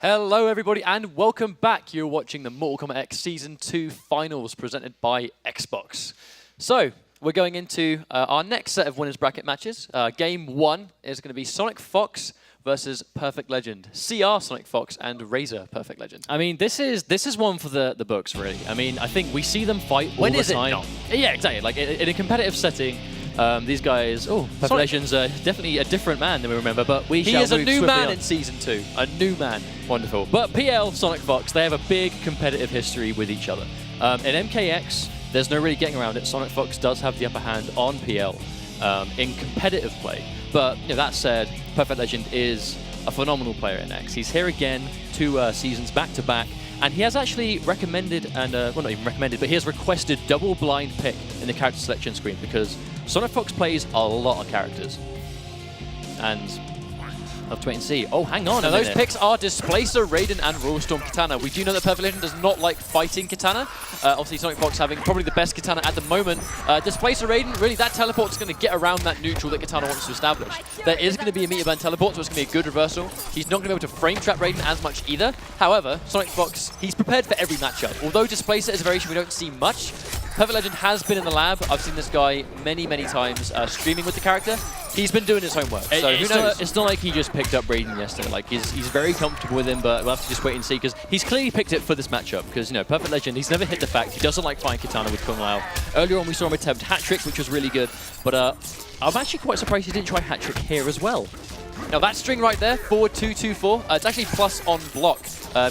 Hello everybody and welcome back. You're watching the Mortal Kombat X Season 2 Finals presented by Xbox. So, we're going into our next set of winners bracket matches. Game 1 is going to be SonicFox versus Perfect Legend. CR SonicFox and RZR Perfect Legend. I mean, this is one for the books, really. I mean, I think we see them fight all the time. When is it not? Yeah, exactly. Like, in a competitive setting, these guys, Perfect Legend's definitely a different man than we remember, but he is a new man in Season 2. A new man. Wonderful. But PL, SonicFox, they have a big competitive history with each other. In MKX, there's no really getting around it. SonicFox does have the upper hand on PL in competitive play. But that said, Perfect Legend is a phenomenal player in X. He's here again 2 seasons back-to-back. And he has actually recommended, and well, not even recommended, but he has requested double blind pick in the character selection screen because SonicFox plays a lot of characters. And I'll have to wait and see. Oh, hang on. Now, those picks are Displacer, Raiden, and Royal Storm Kitana. We do know that Perfect Legend does not like fighting Kitana. Obviously, SonicFox having probably the best Kitana at the moment. Displacer Raiden, really, that teleport is going to get around that neutral that Kitana wants to establish. There is going to be a meter burn teleport, so it's going to be a good reversal. He's not going to be able to frame trap Raiden as much either. However, SonicFox, he's prepared for every matchup. Although Displacer is a variation we don't see much, Perfect Legend has been in the lab. I've seen this guy many, many times streaming with the character. He's been doing his homework, so who knows? It's not like he just picked up Raiden yesterday. Like, he's very comfortable with him, but we'll have to just wait and see, because he's clearly picked it for this matchup, because, Perfect Legend, he's never hit the fact. He doesn't like fighting Kitana with Kung Lao. Earlier on, we saw him attempt hat-trick, which was really good, but I'm actually quite surprised he didn't try hat-trick here as well. Now that string right there, forward 2-2-4, it's actually plus on block.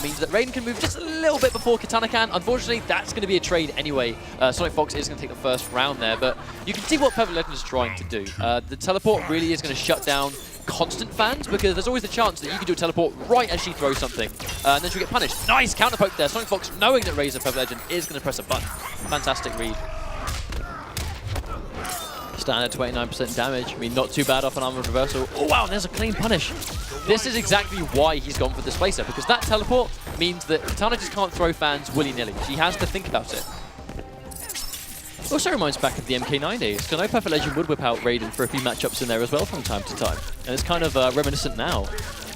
Means that Raiden can move just a little bit before Kitana can. Unfortunately, that's going to be a trade anyway. SonicFox is going to take the first round there, but you can see what Perfect Legend is trying to do. The teleport really is going to shut down constant fans, because there's always the chance that you can do a teleport right as she throws something, and then she'll get punished. Nice counter poke there. SonicFox, knowing that RZR Perfect Legend is going to press a button. Fantastic read. Standard 29% damage. I mean, not too bad off an armored reversal. Oh, wow, there's a clean punish. This is exactly why he's gone for Displacer, because that teleport means that Kitana just can't throw fans willy-nilly. She has to think about it. Also reminds back of the MK9 days, because I know Perfect Legend would whip out Raiden for a few matchups in there as well from time to time. And it's kind of reminiscent now.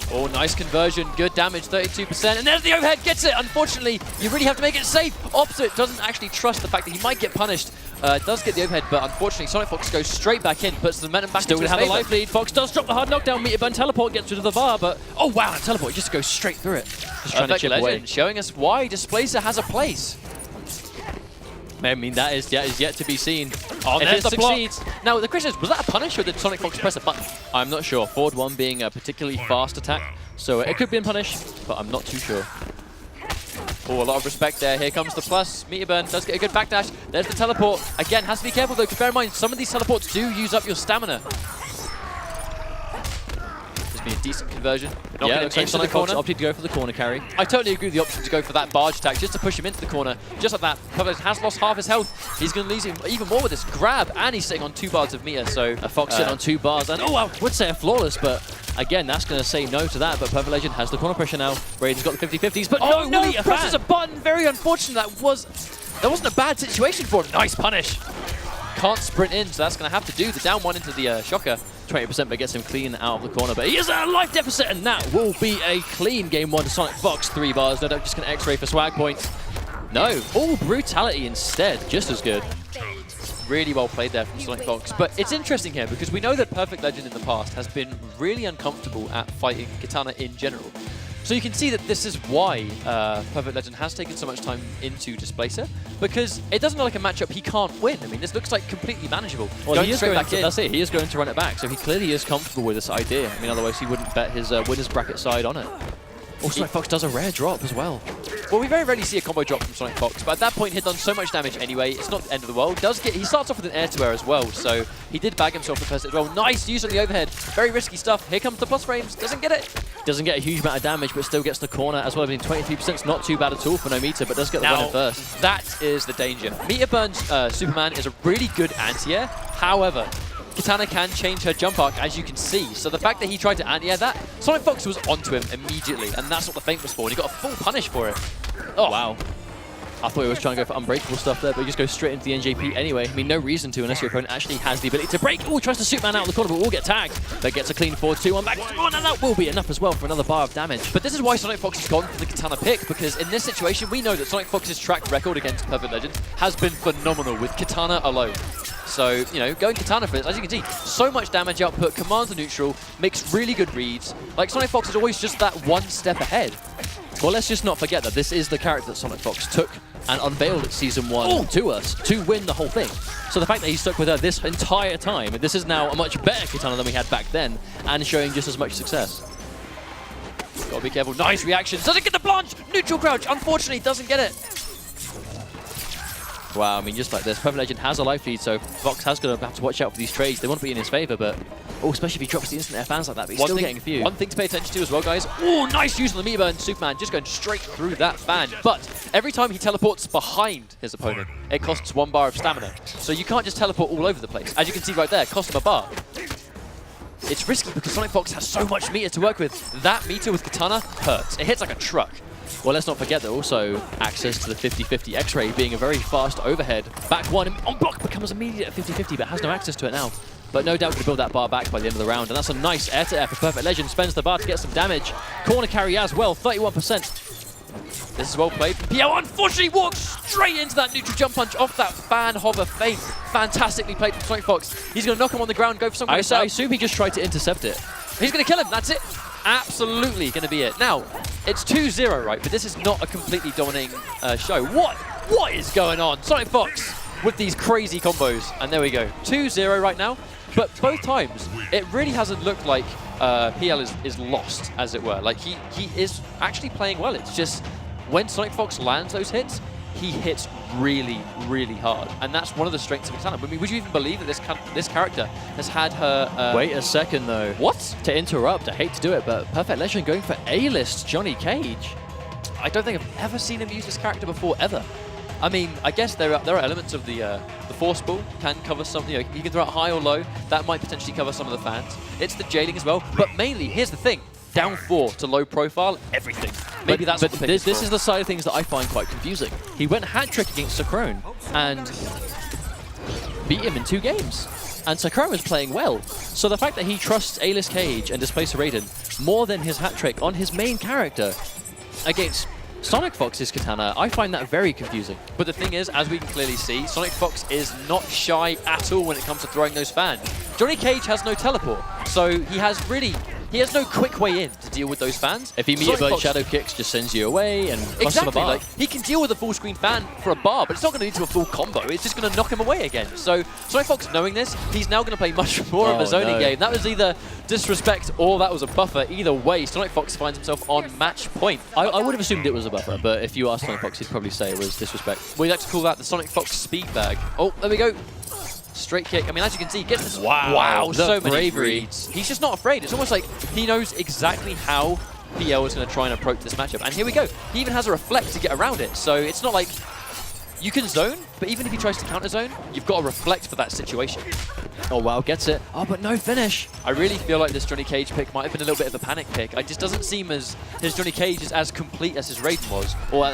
Oh, nice conversion, good damage, 32%, and there's the overhead, gets it! Unfortunately, you really have to make it safe. Opposite doesn't actually trust the fact that he might get punished. Does get the overhead, but unfortunately, SonicFox goes straight back in, puts the momentum back Still into going to have favor. a life lead. Fox does drop the hard knockdown, meter burn teleport, gets rid of the VAR, but oh wow, that teleport just goes straight through it. Just trying to chip away. Showing us why Displacer has a place. I mean, that is yet to be seen. Oh, if it succeeds. Now, the question is, was that a punish or did SonicFox press a button? I'm not sure. Forward 1 being a particularly fast attack, so it could be in punish, but I'm not too sure. Oh, a lot of respect there. Here comes the plus. Meter burn does get a good backdash. There's the teleport. Again, has to be careful though, because bear in mind, some of these teleports do use up your stamina. There's been a decent conversion. Yeah, looks like SonicFox opted to go for the corner carry. I totally agree with the option to go for that barge attack, just to push him into the corner. Just like that, Perfect has lost half his health. He's going to lose him even more with this grab, and he's sitting on 2 bars of meter, so... A Fox sitting on 2 bars, and I would say a flawless, but again, that's going to say no to that, but Perfect Legend has the corner pressure now. Raiden's got the 50-50s, but no, presses a button. Very unfortunate. That wasn't a bad situation for him. Nice punish. Can't sprint in, so that's going to have to do the down 1 into the shocker. 20%, but gets him clean out of the corner. But he is at a life deficit, and that will be a clean game 1 to SonicFox. 3 bars. No doubt just going to X-ray for swag points. No. Oh, brutality instead. Just as good. Really well played there from SonicFox. But it's interesting here, because we know that Perfect Legend in the past has been really uncomfortable at fighting Kitana in general. So you can see that this is why Perfect Legend has taken so much time into Displacer, because it doesn't look like a matchup he can't win. I mean, this looks like completely manageable. Well, he is going to, that's it, he is going to run it back, so he clearly is comfortable with this idea. I mean, otherwise he wouldn't bet his winners bracket side on it. Also, SonicFox does a rare drop as well. Well, we very rarely see a combo drop from SonicFox, but at that point he'd done so much damage anyway, it's not the end of the world. He starts off with an air-to-air as well, so he did bag himself the first as well. Nice use on the overhead. Very risky stuff. Here comes the plus frames. Doesn't get it. Doesn't get a huge amount of damage, but still gets the corner as well. I mean, 23% is not too bad at all for no meter, but does get the run in first. That is the danger. Meter burn Superman is a really good anti-air. However, Kitana can change her jump arc, as you can see. So the fact that he tried to anti-air that, SonicFox was onto him immediately, and that's what the feint was for, and he got a full punish for it. Oh, wow. I thought he was trying to go for unbreakable stuff there, but he just goes straight into the NJP anyway. I mean, no reason to unless your opponent actually has the ability to break. Oh, tries to Superman out of the corner, but will get tagged. But gets a clean forward 2-1 back. Oh, and that will be enough as well for another bar of damage. But this is why SonicFox has gone for the Katana pick, because in this situation, we know that SonicFox's track record against Perfect Legend has been phenomenal with Katana alone. So, you know, going Katana for this, as you can see, so much damage output, commands the neutral, makes really good reads. Like, SonicFox is always just that one step ahead. Well, let's just not forget that this is the character that SonicFox took and unveiled at Season 1 to us to win the whole thing. So the fact that he stuck with her this entire time, this is now a much better Katana than we had back then, and showing just as much success. Gotta be careful. Nice reaction. Doesn't get the plunge! Neutral crouch. Unfortunately, doesn't get it. Wow, I mean, just like this, Perfect Legend has a life lead, so Fox has going to have to watch out for these trades. They want to be in his favor, but especially if he drops the instant air fans like that, but he's still getting a few. One thing to pay attention to as well, guys. Oh, nice use on the Meteor and Superman just going straight through that fan. But every time he teleports behind his opponent, it costs 1 bar of stamina. So you can't just teleport all over the place. As you can see right there, cost him a bar. It's risky because SonicFox has so much meter to work with. That meter with Katana hurts. It hits like a truck. Well, let's not forget that also access to the 50-50 X-ray being a very fast overhead. Back one on block becomes immediate at 50-50, but has no access to it now. But no doubt going to build that bar back by the end of the round. And that's a nice air-to-air for Perfect Legend. Spends the bar to get some damage. Corner carry as well, 31%. This is well played. PL unfortunately walks straight into that neutral jump punch off that fan hover fake. Fantastically played from SonicFox. He's going to knock him on the ground, go for some kind of I assume he just tried to intercept it. He's going to kill him, that's it. Absolutely going to be it. Now, it's 2-0, right? But this is not a completely dominating show. What is going on? SonicFox with these crazy combos. And there we go. 2-0 right now. But both times, it really hasn't looked like PL is lost, as it were. Like, he is actually playing well. It's just when SonicFox lands those hits, he hits really, really hard. And that's one of the strengths of Katana. I mean, would you even believe that this character has had her... Wait a second, though. What? To interrupt, I hate to do it, but Perfect Legend going for A-list Johnny Cage. I don't think I've ever seen him use this character before, ever. I mean, I guess there are elements of the force ball can cover some, you know, you can throw it high or low. That might potentially cover some of the fans. It's the jailing as well. But mainly, here's the thing. Down 4 to low profile, everything. Maybe that's what the pick is this is the side of things that I find quite confusing. He went hat-trick against Sakrone and beat him in 2 games. And Sakrone was playing well. So the fact that he trusts A-list Cage and Displacer Raiden more than his hat-trick on his main character against SonicFox's Katana, I find that very confusing. But the thing is, as we can clearly see, SonicFox is not shy at all when it comes to throwing those fans. Johnny Cage has no teleport, so he has no quick way in to deal with those fans. If he meteor shadow kicks, just sends you away and costs him a exactly, bar. like, he can deal with a full screen fan for a bar, but it's not going to lead to a full combo. It's just going to knock him away again. So SonicFox, knowing this, he's now going to play much more of a zoning game. That was either disrespect or that was a buffer. Either way, SonicFox finds himself on match point. I would have assumed it was a buffer, but if you asked SonicFox, he'd probably say it was disrespect. We like to call that the SonicFox speed bag. Oh, there we go. Straight kick. I mean, as you can see, he gets this. Wow, so many reads. He's just not afraid. It's almost like he knows exactly how PL is going to try and approach this matchup. And here we go. He even has a reflect to get around it. So it's not like you can zone, but even if he tries to counter zone, you've got to reflect for that situation. Oh, wow, gets it. Oh, but no finish. I really feel like this Johnny Cage pick might have been a little bit of a panic pick. It just doesn't seem as his Johnny Cage is as complete as his Raiden was, or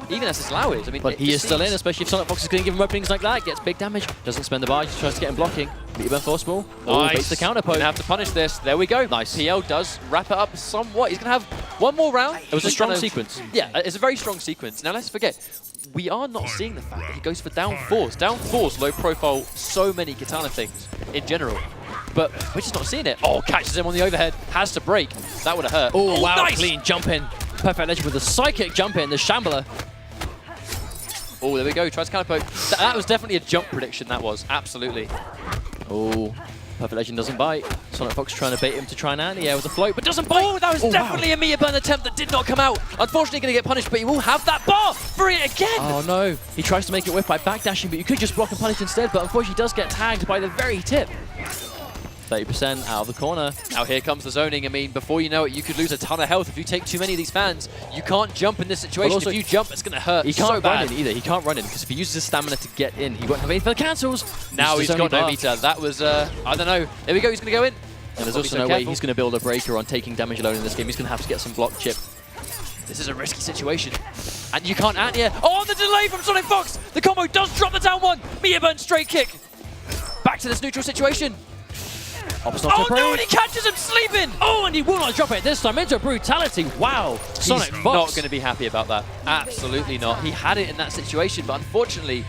even as his Lau is. I mean, but he is still in, especially if SonicFox is going to give him openings like that. Gets big damage, doesn't spend the bar, just tries to get him blocking. Meteor force ball. Nice. Beats the counter poke. Gonna have to punish this. There we go. Nice. PL does wrap it up somewhat. He's gonna have one more round. It was a strong sequence. Yeah, it's a very strong sequence. Now let's forget, we are not seeing the fact that he goes for down 4s. Down 4s, low profile, so many Katana things in general. But we're just not seeing it. Oh, catches him on the overhead. Has to break. That would have hurt. Oh, wow, nice. Clean jump in. Perfect Legend with a psychic jump in, the Shambler. Oh, there we go. Tries to counter poke. That was definitely a jump prediction, that was. Absolutely. Oh, Perfect Legend doesn't bite. SonicFox trying to bait him to try and out. Yeah, with a float, but doesn't bite. Oh, that was definitely a Meteor Burn attempt that did not come out. Unfortunately, going to get punished, but he will have that bar for it again. Oh, no. He tries to make it whiff by backdashing, but you could just block and punish instead, but unfortunately he does get tagged by the very tip. 30% out of the corner. Now here comes the zoning. I mean, before you know it, you could lose a ton of health if you take too many of these fans. You can't jump in this situation. Also, if you jump, it's going to hurt. He can't so run bad. in either. He can't run in because if he uses his stamina to get in, he won't have any for the cancels. Now he's got no meter. That was, I don't know. There we go. He's going to go in. And there's also no way he's going to build a breaker on taking damage alone in this game. He's going to have to get some block chip. This is a risky situation. And you can't out here. Oh, the delay from SonicFox! The combo does drop the down one! Miaburn straight kick! Back to this neutral situation. Oh no, and he catches him sleeping! Oh, and he will not drop it this time into brutality. Wow. He's not going to be happy about that. Absolutely not. He had it in that situation, but unfortunately,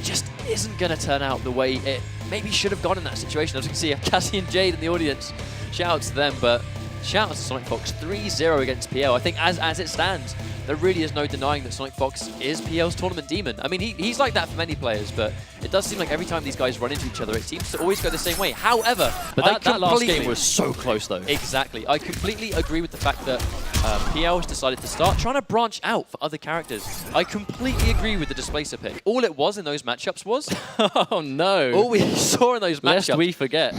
just isn't going to turn out the way it maybe should have gone in that situation. As you can see, Cassie and Jade in the audience. Shout out to them, but shout out to SonicFox 3-0 against PL. I think as it stands, there really is no denying that SonicFox is PL's tournament demon. I mean, he's like that for many players, but it does seem like every time these guys run into each other, it seems to always go the same way. However, but that last game was so close, though. Exactly. I completely agree with the fact that PL has decided to start trying to branch out for other characters. I completely agree with the Displacer pick. All it was in those matchups was... oh, no. All we saw in those matchups... Lest we forget.